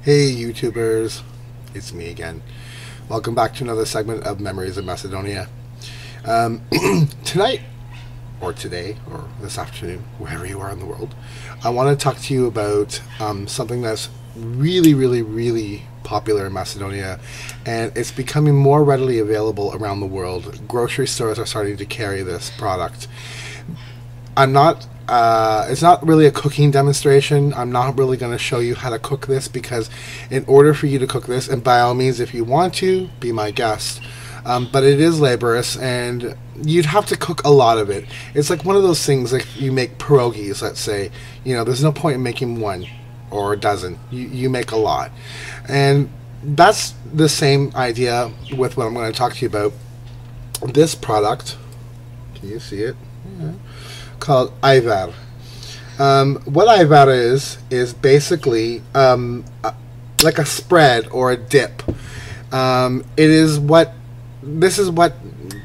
Hey YouTubers, it's me again. Welcome back to another segment of Memories of Macedonia. Um, Tonight, or today, or this afternoon, wherever you are in the world, I want to talk to you about something that's really popular in Macedonia, and it's becoming more readily available around the world. Grocery stores are starting to carry this product. It's not really a cooking demonstration. I'm not really going to show you how to cook this, because in order for you to cook this, and by all means, if you want to, be my guest, but it is laborious, and you'd have to cook a lot of it. It's like one of those things, like you make pierogies, let's say. You know, there's no point in making one or a dozen. You make a lot. And that's the same idea with what I'm going to talk to you about. This product, can you see it? Yeah. Called Ajvar. What Ajvar is basically like a spread or a dip. This is what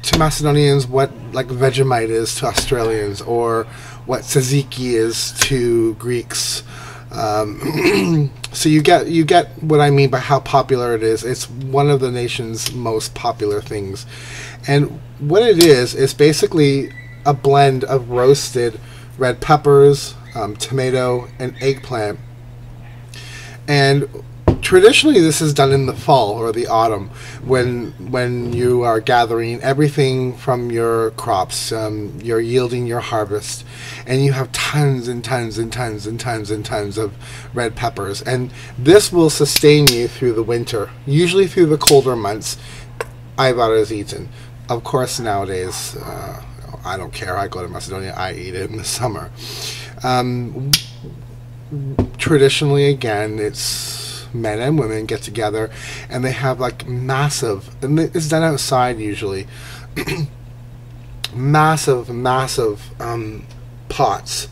to Macedonians what like Vegemite is to Australians, or what tzatziki is to Greeks. So you get what I mean by how popular it is. It's one of the nation's most popular things, and what it is basically a blend of roasted red peppers, tomato, and eggplant. And traditionally this is done in the fall or the autumn, when you are gathering everything from your crops. You're yielding your harvest, and you have tons and tons and tons and tons and tons of red peppers, and this will sustain you through the winter. Usually through the colder months, Ajvar is eaten. Of course, nowadays, I don't care. I go to Macedonia, I eat it in the summer. Traditionally, again, it's men and women get together, and they have like massive, and it's done outside usually, massive pots.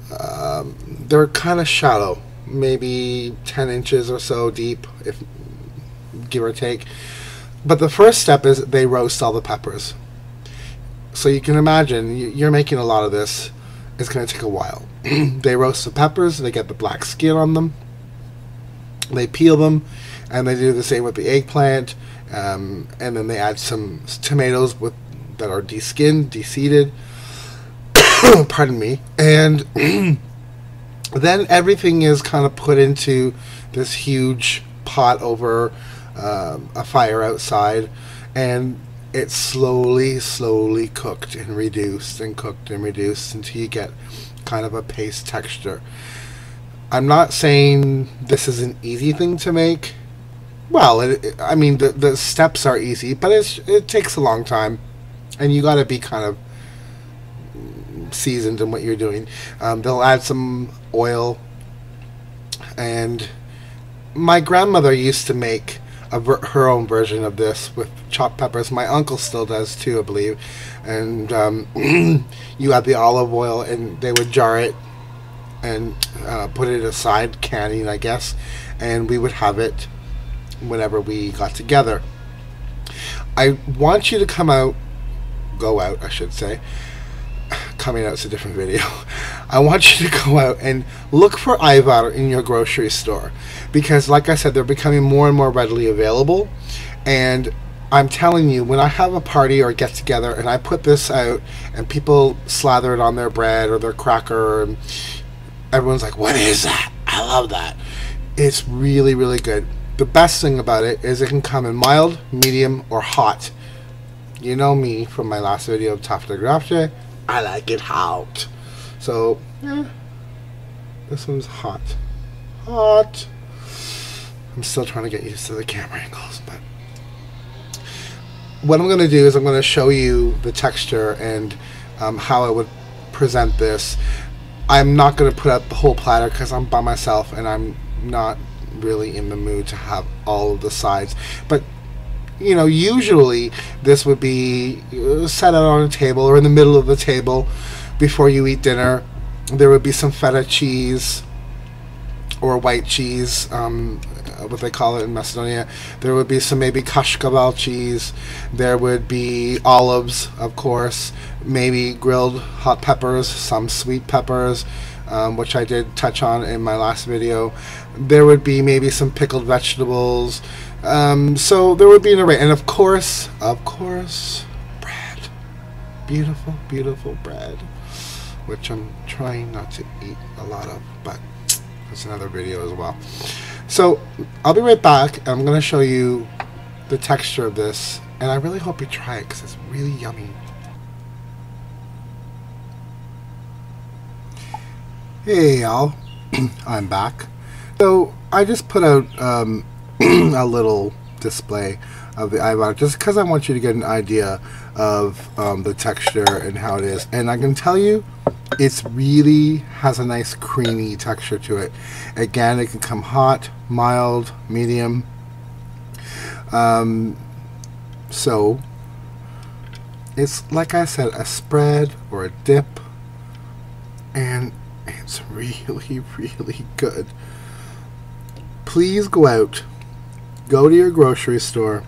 They're kind of shallow, maybe 10 inches or so deep, if give or take. But the first step is they roast all the peppers. So you can imagine, you're making a lot of this. It's going to take a while. They roast the peppers, they get the black skin on them, they peel them, and they do the same with the eggplant, and then they add some tomatoes that are deskinned, deseeded, pardon me, and then everything is kind of put into this huge pot over a fire outside, and it's slowly cooked and reduced and cooked and reduced until you get kind of a paste texture. I'm not saying this is an easy thing to make. Well, I mean, the steps are easy, but it takes a long time, and you got to be kind of seasoned in what you're doing. They'll add some oil, and my grandmother used to make her own version of this with chopped peppers. My uncle still does too, I believe. And you add the olive oil, and they would jar it and put it aside, canning, I guess, and we would have it whenever we got together. I want you to go out, I should say. Coming out is a different video. I want you to go out and look for Ajvar in your grocery store, because like I said, they're becoming more and more readily available. And I'm telling you, when I have a party or get together and I put this out and people slather it on their bread or their cracker, and everyone's like, what is that? I love that. It's really good. The best thing about it is it can come in mild, medium, or hot. You know me from my last video of Untitled Chapter, I like it hot. So, yeah, this one's hot. Hot. I'm still trying to get used to the camera angles, but what I'm going to do is I'm going to show you the texture and how I would present this. I'm not going to put out the whole platter because I'm by myself and I'm not really in the mood to have all of the sides. But you know, usually this would be set out on a table or in the middle of the table before you eat dinner. There would be some feta cheese, or white cheese, what they call it in Macedonia. There would be some maybe kashkaval cheese. There would be olives, of course, maybe grilled hot peppers, some sweet peppers, which I did touch on in my last video. There would be maybe some pickled vegetables. So there would be an array, and of course, bread. Beautiful, beautiful bread, which I'm trying not to eat a lot of, but that's another video as well. So I'll be right back. I'm going to show you the texture of this, and I really hope you try it because it's really yummy. Hey y'all, I'm back. So I just put out a little display of the Ajvar just because I want you to get an idea of the texture and how it is. And I can tell you, it really has a nice creamy texture to it. Again, it can come hot, mild, medium. So it's, like I said, a spread or a dip, and it's really, really good. Please go out, go to your grocery store,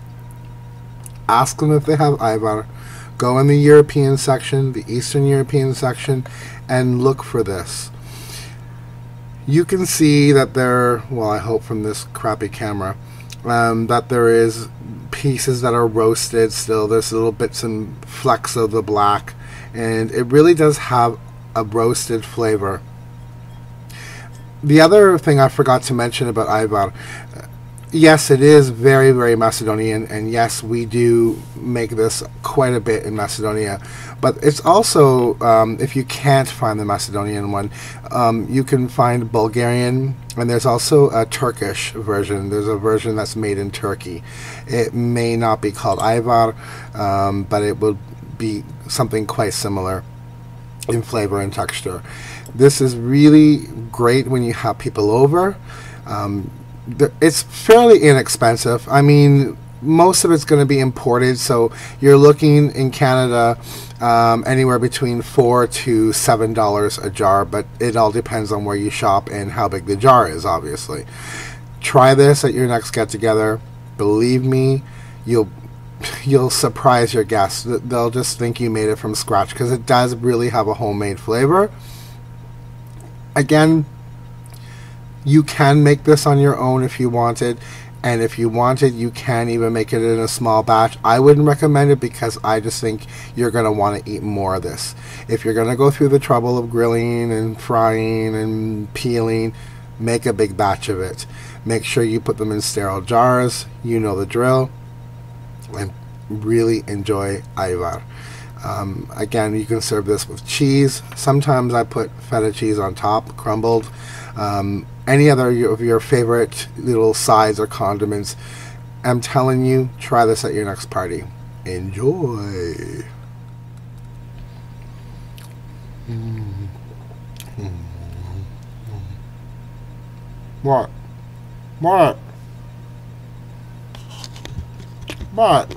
ask them if they have Ajvar, go in the European section, the Eastern European section, and look for this. You can see that there, well, I hope from this crappy camera, that there is pieces that are roasted still. There's little bits and flecks of the black, and it really does have a roasted flavor. The other thing I forgot to mention about Ajvar, yes, it is very, very Macedonian, and yes, we do make this quite a bit in Macedonia, but it's also, if you can't find the Macedonian one, you can find Bulgarian, and there's also a Turkish version. There's a version that's made in Turkey. It may not be called Ajvar, but it will be something quite similar in flavor and texture. This is really great when you have people over. It's fairly inexpensive. I mean, most of it's going to be imported, so you're looking in Canada anywhere between $4 to $7 a jar, but it all depends on where you shop and how big the jar is, obviously. Try this at your next get-together. Believe me, you'll surprise your guests. They'll just think you made it from scratch, because it does really have a homemade flavor. Again, you can make this on your own if you wanted, and if you wanted, you can even make it in a small batch. I wouldn't recommend it because I just think you're going to want to eat more of this. If you're going to go through the trouble of grilling and frying and peeling, make a big batch of it. Make sure you put them in sterile jars. You know the drill. And really enjoy Ajvar. Again, you can serve this with cheese. Sometimes I put feta cheese on top, crumbled. Any other of your favorite little sides or condiments. I'm telling you, try this at your next party. Enjoy. What? What? What?